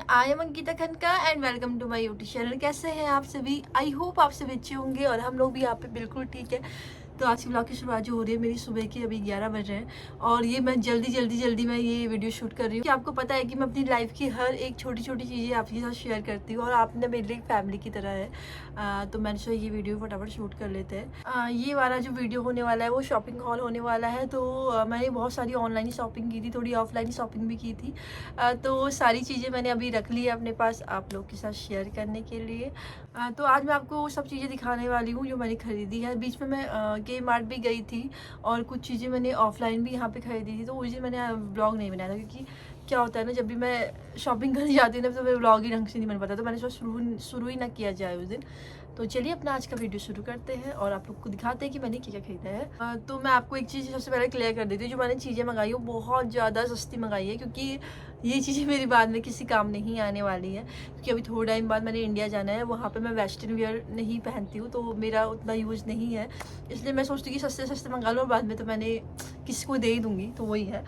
I am Ankita Khanka and welcome to my YouTube channel. कैसे हैं आप सभी? आई होप आप सभी अच्छे होंगे और हम लोग भी यहाँ पे बिल्कुल ठीक है। तो आज की ब्लॉग की शुरुआत जो हो रही है मेरी सुबह की, अभी 11 बज रहे हैं और ये मैं जल्दी मैं ये वीडियो शूट कर रही हूँ कि आपको पता है कि मैं अपनी लाइफ की हर एक छोटी छोटी चीज़ें आपके साथ शेयर करती हूँ और आपने मेरे लिए एक फैमिली की तरह है। तो मैंने सोचा ये वीडियो फटाफट शूट कर लेते हैं। ये वाला जो वीडियो होने वाला है वो शॉपिंग हॉल होने वाला है। तो मैंने बहुत सारी ऑनलाइन शॉपिंग की थी, थोड़ी ऑफलाइन शॉपिंग भी की थी। तो सारी चीज़ें मैंने अभी रख ली है अपने पास आप लोग के साथ शेयर करने के लिए। तो आज मैं आपको वो सब चीज़ें दिखाने वाली हूँ जो मैंने खरीदी है। बीच में मैं के मार्ट भी गई थी और कुछ चीज़ें मैंने ऑफलाइन भी यहाँ पे खरीदी थी। तो उस दिन मैंने ब्लॉग नहीं बनाया था क्योंकि क्या होता है ना, जब भी मैं शॉपिंग करने जाती हूँ ना तो मेरा ब्लॉग ही ढंग से नहीं बन पाता। तो मैंने सोचा शुरू ही ना किया जाए उस दिन। तो चलिए अपना आज का वीडियो शुरू करते हैं और आप लोग को दिखाते हैं कि मैंने क्या क्या खरीदा है। तो मैं आपको एक चीज़ सबसे पहले क्लियर कर देती हूँ। जो मैंने चीज़ें मंगाई वो बहुत ज़्यादा सस्ती मंगाई है क्योंकि ये चीज़ें मेरी बाद में किसी काम नहीं आने वाली है। क्योंकि अभी थोड़ा टाइम बाद मैंने इंडिया जाना है, वहाँ पे मैं वेस्टर्न वेयर नहीं पहनती हूँ तो मेरा उतना यूज़ नहीं है। इसलिए मैं सोचती हूँ कि सस्ते सस्ते मंगा लो और बाद में तो मैंने किसी को दे ही दूँगी, तो वही है।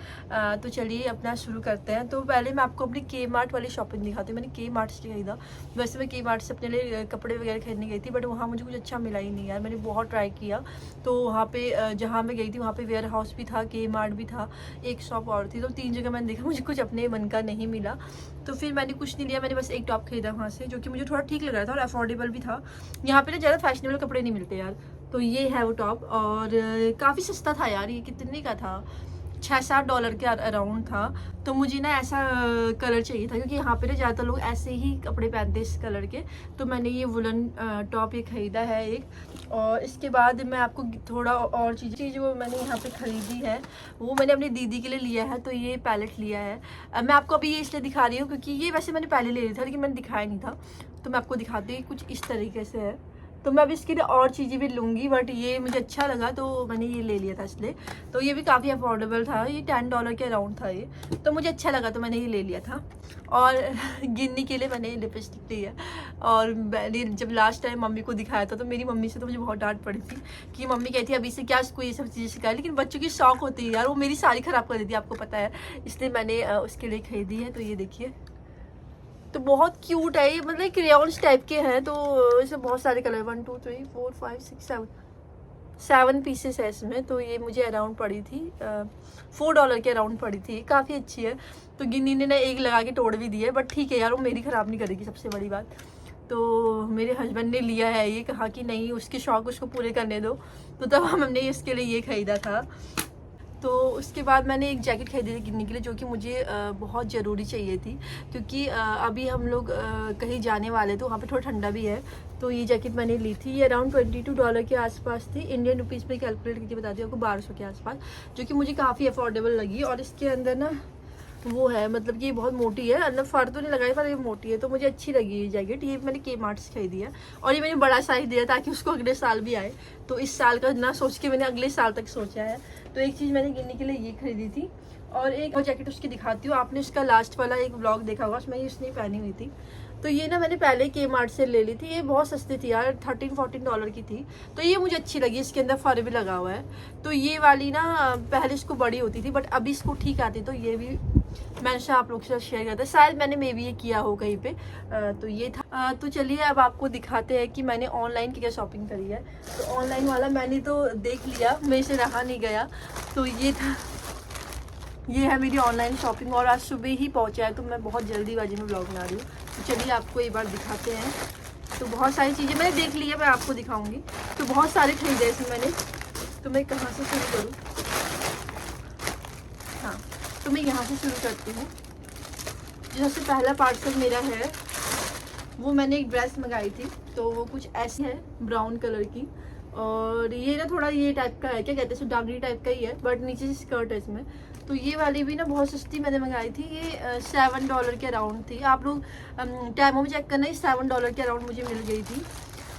तो चलिए अपना शुरू करते हैं। तो पहले मैं आपको अपनी के मार्ट वाली शॉपिंग दिखाती हूँ। मैंने के मार्ट से खरीदा। वैसे मैं के मार्ट से अपने लिए कपड़े वगैरह खरीदने गई थी बट वहाँ मुझे कुछ अच्छा मिला ही नहीं यार। मैंने बहुत ट्राई किया। तो वहाँ पे जहाँ मैं गई थी वहाँ पे वेयर हाउस भी था, के मार्ट भी था, एक शॉप और थी। तो 3 जगह मैंने देखा, मुझे कुछ अपने मन का नहीं मिला। तो फिर मैंने कुछ नहीं लिया, मैंने बस एक टॉप खरीदा वहाँ से जो कि मुझे थोड़ा ठीक लग रहा था और अफोर्डेबल भी था। यहाँ पे ना ज़्यादा फैशनेबल कपड़े नहीं मिलते यार। तो ये है वो टॉप और काफ़ी सस्ता था यार। ये कितने का था? $6-7 के अराउंड था। तो मुझे ना ऐसा कलर चाहिए था क्योंकि यहाँ पे ना ज़्यादातर लोग ऐसे ही कपड़े पहनते हैं इस कलर के। तो मैंने ये वुलन टॉप ये ख़रीदा है एक। और इसके बाद मैं आपको थोड़ा और चीज़ वो मैंने यहाँ पे ख़रीदी है वो मैंने अपनी दीदी के लिए लिया है। तो ये पैलेट लिया है। मैं आपको अभी ये इसलिए दिखा रही हूँ क्योंकि ये वैसे मैंने पहले ले लिया था लेकिन मैंने दिखाया नहीं था। तो मैं आपको दिखाती हूँ कुछ इस तरीके से है। तो मैं अब इसके लिए और चीज़ें भी लूँगी बट ये मुझे अच्छा लगा तो मैंने ये ले लिया था इसलिए। तो ये भी काफ़ी अफोर्डेबल था, ये $10 के अराउंड था ये। तो मुझे अच्छा लगा तो मैंने ये ले लिया था। और गिन्नी के लिए मैंने लिपस्टिक ली है। और मैंने जब लास्ट टाइम मम्मी को दिखाया था तो मेरी मम्मी से तो मुझे बहुत डांट पड़ी थी कि मम्मी कहती है अभी से क्या उसको ये सब चीज़ें सिखाई। लेकिन बच्चों की शौक होती है यार, वो मेरी साड़ी ख़राब कर देती है आपको पता है। इसलिए मैंने उसके लिए खरीदी है। तो ये देखिए, तो बहुत क्यूट है ये, मतलब क्रेयॉन्स टाइप के हैं। तो इसमें बहुत सारे कलर 1 2 3 4 5 6 7 पीसेस है इसमें। तो ये मुझे अराउंड पड़ी थी $4 के अराउंड पड़ी थी। काफ़ी अच्छी है। तो गिन्नी ने ना एक लगा के तोड़ भी दी है बट ठीक है यार, वो मेरी ख़राब नहीं करेगी सबसे बड़ी बात। तो मेरे हस्बैंड ने लिया है ये, कहा कि नहीं उसके शौक़ उसको पूरे करने दो। तो तब हमने इसके लिए ये ख़रीदा था। तो उसके बाद मैंने एक जैकेट खरीदी थी गिन्नी के लिए जो कि मुझे बहुत ज़रूरी चाहिए थी क्योंकि अभी हम लोग कहीं जाने वाले तो वहाँ पे थोड़ा ठंडा भी है। तो ये जैकेट मैंने ली थी, ये अराउंड $22 के आसपास थी। इंडियन रुपीज़ में कैलकुलेट करके बता दी आपको 1200 के आसपास, जो कि मुझे काफ़ी अफोर्डेबल लगी। और इसके अंदर ना वो है, मतलब कि ये बहुत मोटी है, अंदर फर तो नहीं लगाई पर ये मोटी है। तो मुझे अच्छी लगी ये जैकेट। ये मैंने के मार्ट से खरीदी है और ये मैंने बड़ा साइज दिया ताकि उसको अगले साल भी आए। तो इस साल का ना सोच के मैंने अगले साल तक सोचा है। तो एक चीज़ मैंने गिनने के लिए ये खरीदी थी और एक और जैकेट उसकी दिखाती हूँ। आपने उसका लास्ट वाला एक ब्लॉग देखा होगा, उसमें उसने पहनी हुई थी। तो ये ना मैंने पहले के मार्ट से ले ली थी। ये बहुत सस्ती थी यार, $13-14 की थी। तो ये मुझे अच्छी लगी, इसके अंदर फर भी लगा हुआ है। तो ये वाली ना पहले इसको बड़ी होती थी बट अभी इसको ठीक आती। तो ये भी मैंने आप लोग के साथ शेयर किया था, शायद मैंने मे भी ये किया हो कहीं पे। तो ये था। तो चलिए अब आपको दिखाते हैं कि मैंने ऑनलाइन क्या शॉपिंग करी है। तो ऑनलाइन वाला मैंने तो देख लिया, मेरे से रहा नहीं गया। तो ये था, ये है मेरी ऑनलाइन शॉपिंग और आज सुबह ही पहुंचा है। तो मैं बहुत जल्दीबाजी में ब्लॉग बना रही हूँ। तो चलिए आपको एक बार दिखाते हैं। तो बहुत सारी चीज़ें मैंने देख ली है, मैं आपको दिखाऊंगी। तो बहुत सारे खरीदे इसमें मैंने। तो मैं कहाँ से शुरू करूँ? हाँ, तो मैं यहाँ से शुरू करती हूँ। जो सबसे पहला पार्सल मेरा है वो मैंने एक ड्रेस मंगाई थी। तो वो कुछ ऐसी है ब्राउन कलर की और ये ना थोड़ा ये टाइप का है, क्या कहते हैं, डागरी टाइप का ही है बट नीचे से स्कर्ट है इसमें। तो ये वाली भी ना बहुत सस्ती मैंने मंगाई थी। ये $7 के अराउंड थी। आप लोग टाइमों में चेक करना, ये $7 के अराउंड मुझे मिल गई थी।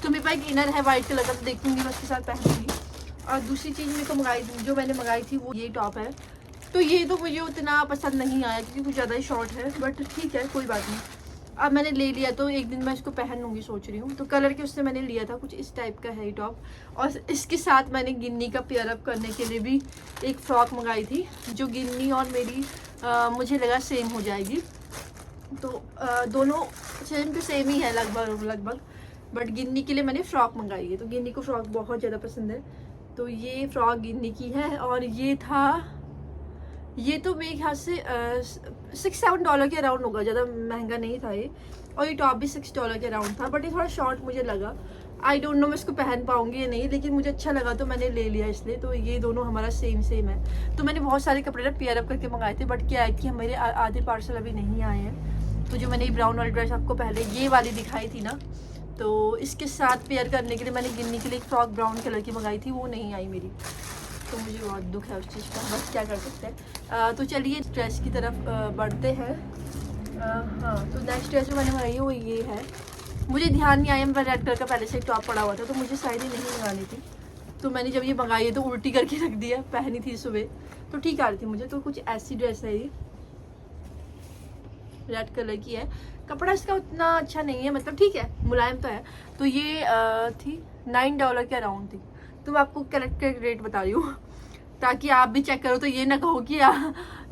तो मेरे पास एक इनर है वाइट कलर का, तो देखूंगी मैं उसके साथ पहनूंगी। और दूसरी चीज़ मेरे को जो मैंने मंगाई थी वो ये टॉप है। तो ये तो मुझे उतना पसंद नहीं आया क्योंकि कुछ ज़्यादा ही शॉर्ट है बट ठीक है कोई बात नहीं। अब मैंने ले लिया तो एक दिन मैं इसको पहन लूँगी सोच रही हूँ। तो कलर के उससे मैंने लिया था, कुछ इस टाइप का है ये टॉप। और इसके साथ मैंने गिन्नी का पेयर अप करने के लिए भी एक फ़्रॉक मंगाई थी जो गिन्नी और मेरी मुझे लगा सेम हो जाएगी। तो दोनों सेम टू सेम ही है लगभग। बट गिन्नी के लिए मैंने फ़्रॉक मंगाई है, तो गिन्नी को फ़्रॉक बहुत ज़्यादा पसंद है। तो ये फ़्रॉक गिन्नी की है, और ये तो मेरे ख्याल से $6-7 के अराउंड होगा, ज़्यादा महंगा नहीं था ये। और ये टॉप भी $6 के अराउंड था, बट ये थोड़ा शॉर्ट मुझे लगा। आई डोंट नो मैं इसको पहन पाऊंगी या नहीं, लेकिन मुझे अच्छा लगा तो मैंने ले लिया इसलिए। तो ये दोनों हमारा सेम है। तो मैंने बहुत सारे कपड़े ना पेयर अप करके मंगाए थे, बट क्या है कि मेरे आधे पार्सल अभी नहीं आए हैं। तो जो मैंने ब्राउन वाली ड्रेस आपको पहले ये वाली दिखाई थी ना, तो इसके साथ पेयर करने के लिए मैंने गिन्नी के लिए एक फ्रॉक ब्राउन कलर की मंगाई थी, वो नहीं आई मेरी। तो मुझे बहुत दुख है उस चीज़ का, बस क्या कर सकते हैं। तो चलिए ड्रेस की तरफ बढ़ते हैं। हाँ, तो नेक्स्ट ड्रेस जो मैंने मंगाई है वो ये है। मुझे ध्यान नहीं आया, मैं रेड कलर का पहले से एक टॉप पड़ा हुआ था, तो मुझे शायद ही नहीं मंगानी थी। तो मैंने जब ये मंगाई है तो उल्टी करके रख दिया, पहनी थी सुबह तो ठीक आ रही थी मुझे। तो कुछ ऐसी ड्रेस है ये, रेड कलर की है। कपड़ा इसका उतना अच्छा नहीं है, मतलब ठीक है, मुलायम तो है। तो ये थी $9 के अराउंड थी। तो मैं आपको करेक्ट रेट बता रही हूँ ताकि आप भी चेक करो, तो ये ना कहो कि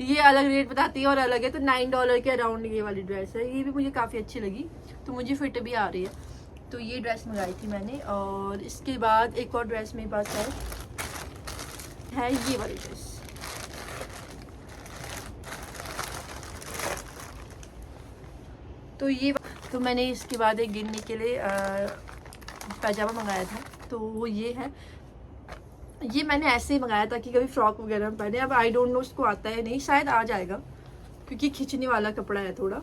ये अलग रेट बताती है और अलग है। तो $9 के अराउंड ये वाली ड्रेस है। ये भी मुझे काफ़ी अच्छी लगी, तो मुझे फिट भी आ रही है। तो ये ड्रेस मंगाई थी मैंने। और इसके बाद एक और ड्रेस मेरे पास है ये वाली ड्रेस। तो मैंने इसके बाद एक गिन्नी के लिए पैजामा मंगाया था, तो वो ये है। ये मैंने ऐसे ही मंगाया था कि कभी फ्रॉक वगैरह में पहने। अब आई डोंट नो उसको आता है नहीं, शायद आ जाएगा क्योंकि खींचने वाला कपड़ा है थोड़ा,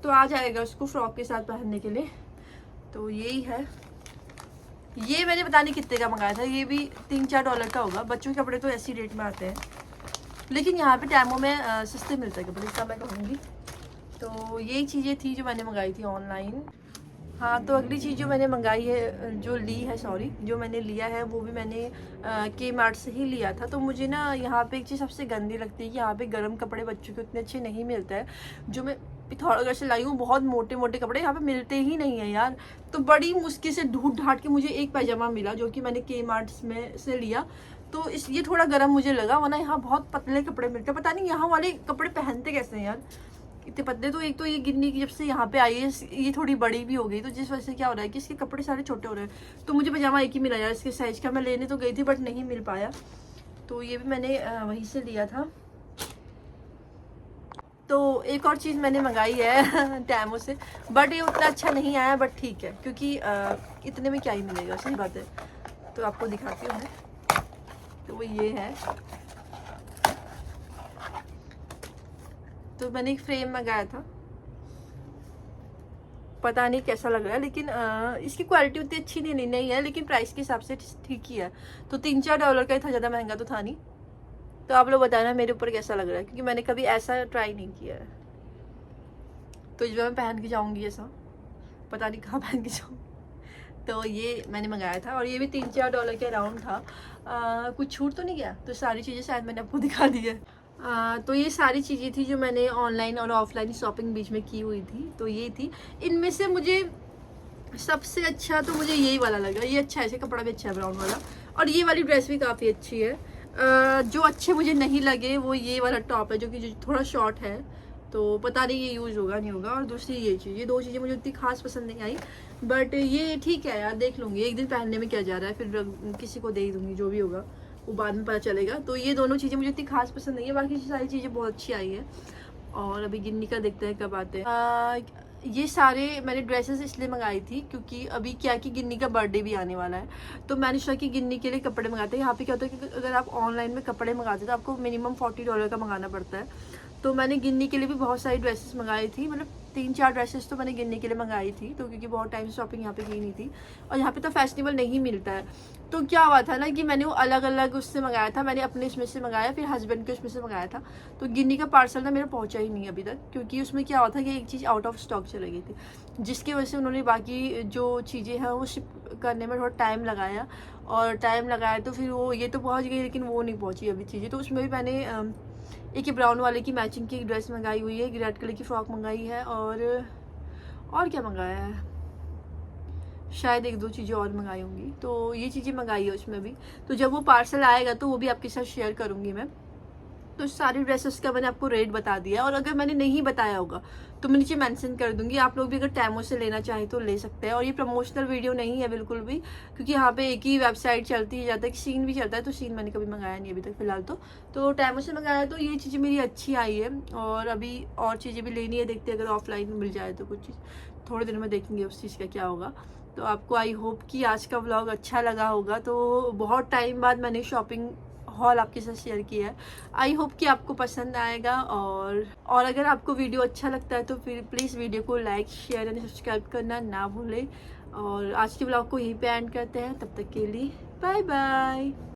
तो आ जाएगा उसको फ्रॉक के साथ पहनने के लिए। तो यही है। ये मैंने पता नहीं कितने का मंगाया था, ये भी $3-4 का होगा। बच्चों के कपड़े तो ऐसी रेट में आते हैं, लेकिन यहाँ पे टैमो में सस्ते मिलते हैं कपड़े, इसका मैं कहूँगी। तो यही चीज़ें थी जो मैंने मंगाई थी ऑनलाइन। हाँ, तो अगली चीज़ जो मैंने मंगाई है, जो मैंने लिया है, वो भी मैंने Kmart से ही लिया था। तो मुझे ना यहाँ पे एक चीज़ सबसे गंदी लगती है कि यहाँ पे गर्म कपड़े बच्चों के उतने अच्छे नहीं मिलते हैं। जो मैं पिथौरागढ़ से लाई हूँ, बहुत मोटे मोटे कपड़े यहाँ पे मिलते ही नहीं है यार। तो बड़ी मुश्किल से ढूंढ ढांट के मुझे एक पैजामा मिला, जो कि मैंने Kmart में से लिया। तो ये थोड़ा गर्म मुझे लगा, वरना यहाँ बहुत पतले कपड़े मिलते हैं। पता नहीं यहाँ वाले कपड़े पहनते कैसे हैं यार, इतने पतले। तो एक तो ये गिन्नी की जब से यहाँ पे आई है, ये थोड़ी बड़ी भी हो गई, तो जिस वजह से क्या हो रहा है कि इसके कपड़े सारे छोटे हो रहे हैं। तो मुझे पजामा एक ही मिला यार इसके साइज का। मैं लेने तो गई थी बट नहीं मिल पाया, तो ये भी मैंने वहीं से लिया था। तो एक और चीज़ मैंने मंगाई है टैमो से, बट ये उतना अच्छा नहीं आया, बट ठीक है क्योंकि इतने में क्या ही मिलेगा, सही बात है। तो आपको दिखाती हूँ मैं। तो वो ये है। तो मैंने एक फ्रेम मंगाया था, पता नहीं कैसा लग रहा है, लेकिन इसकी क्वालिटी उतनी अच्छी नहीं है, लेकिन प्राइस के हिसाब से ठीक ही है। तो $3-4 का ही था, ज़्यादा महंगा तो था नहीं। तो आप लोग बताना मेरे ऊपर कैसा लग रहा है, क्योंकि मैंने कभी ऐसा ट्राई नहीं किया है। तो जब मैं पहन के जाऊँगी ऐसा, पता नहीं कहाँ पहन के जाऊँ। तो ये मैंने मंगाया था, और ये भी $3-4 के अराउंड था। कुछ छूट तो नहीं गया, तो सारी चीज़ें शायद मैंने आपको दिखा दी है। तो ये सारी चीज़ें थी जो मैंने ऑनलाइन और ऑफलाइन शॉपिंग बीच में की हुई थी। तो ये थी, इनमें से मुझे सबसे अच्छा तो मुझे यही वाला लगा। ये अच्छा है, इसे कपड़ा भी अच्छा है ब्राउन वाला, और ये वाली ड्रेस भी काफ़ी अच्छी है। जो अच्छे मुझे नहीं लगे वो ये वाला टॉप है, जो कि थोड़ा शॉर्ट है, तो पता नहीं ये यूज़ होगा नहीं होगा। और दूसरी ये चीज़, ये दो चीज़ें मुझे उतनी खास पसंद नहीं आई, बट ये ठीक है यार, देख लूँगी एक दिन पहनने में क्या जा रहा है, फिर किसी को दे ही दूँगी, जो भी होगा वो बाद में पता चलेगा। तो ये दोनों चीज़ें मुझे इतनी खास पसंद नहीं है, बाकी सारी चीज़ें बहुत अच्छी आई है। और अभी गिन्नी का देखते हैं कब आते हैं। ये सारे मैंने ड्रेसेस इसलिए मंगाई थी क्योंकि अभी क्या कि गिन्नी का बर्थडे भी आने वाला है, तो मैंने सोचा कि गिन्नी के लिए कपड़े मंगाते हैं। यहाँ पे क्या होता है कि अगर आप ऑनलाइन में कपड़े मंगाते हैं तो आपको मिनिमम $40 का मंगाना पड़ता है। तो मैंने गिन्नी के लिए भी बहुत सारी ड्रेसेस मंगाई थी, मतलब 3-4 ड्रेसेस तो मैंने गिन्नी के लिए मंगाई थी, तो क्योंकि बहुत टाइम से शॉपिंग यहाँ पे की नहीं थी, और यहाँ पे तो फेस्टिवल नहीं मिलता है। तो क्या हुआ था ना कि मैंने वो अलग अलग उससे मंगाया था, मैंने अपने इसमें से मंगाया, फिर हस्बैंड के उसमें से मंगाया था। तो गिन्नी का पार्सल ना मेरा पहुँचा ही नहीं अभी तक, क्योंकि उसमें क्या हुआ था कि एक चीज़ आउट ऑफ स्टॉक चली गई थी, जिसकी वजह से उन्होंने बाकी जो चीज़ें हैं वो शिप करने में थोड़ा टाइम लगाया, तो फिर वो ये तो पहुँच गई, लेकिन वो नहीं पहुँची अभी चीज़ें। तो उसमें भी मैंने एक ही ब्राउन वाले की मैचिंग की ड्रेस मंगाई हुई है, एक रेड कलर की फ्रॉक मंगाई है, और क्या मंगाया है, शायद 1-2 चीज़ें और मंगाई होंगी। तो ये चीज़ें मंगाई है उसमें भी। तो जब वो पार्सल आएगा तो वो भी आपके साथ शेयर करूँगी मैं। तो सारी ड्रेसेस का मैंने आपको रेट बता दिया, और अगर मैंने नहीं बताया होगा तो मैं नीचे मेंशन कर दूंगी। आप लोग भी अगर टैमो से लेना चाहें तो ले सकते हैं। और ये प्रमोशनल वीडियो नहीं है बिल्कुल भी, क्योंकि यहाँ पे एक ही वेबसाइट चलती है, जाता है कि शीन भी चलता है, तो शीन मैंने कभी मंगाया नहीं अभी तक फिलहाल। तो टैमो से मंगाया, तो ये चीज़ें मेरी अच्छी आई है। और अभी और चीज़ें भी लेनी है, देखते हैं अगर ऑफलाइन में मिल जाए तो कुछ चीज़, थोड़े दिन में देखेंगे उस चीज़ का क्या होगा। तो आपको आई होप कि आज का व्लॉग अच्छा लगा होगा। तो बहुत टाइम बाद मैंने शॉपिंग हॉल आपके साथ शेयर किया है। आई होप कि आपको पसंद आएगा। और अगर आपको वीडियो अच्छा लगता है तो फिर प्लीज़ वीडियो को लाइक, शेयर एंड सब्सक्राइब करना ना भूलें। और आज के व्लॉग को यहीं पे एंड करते हैं। तब तक के लिए बाय बाय।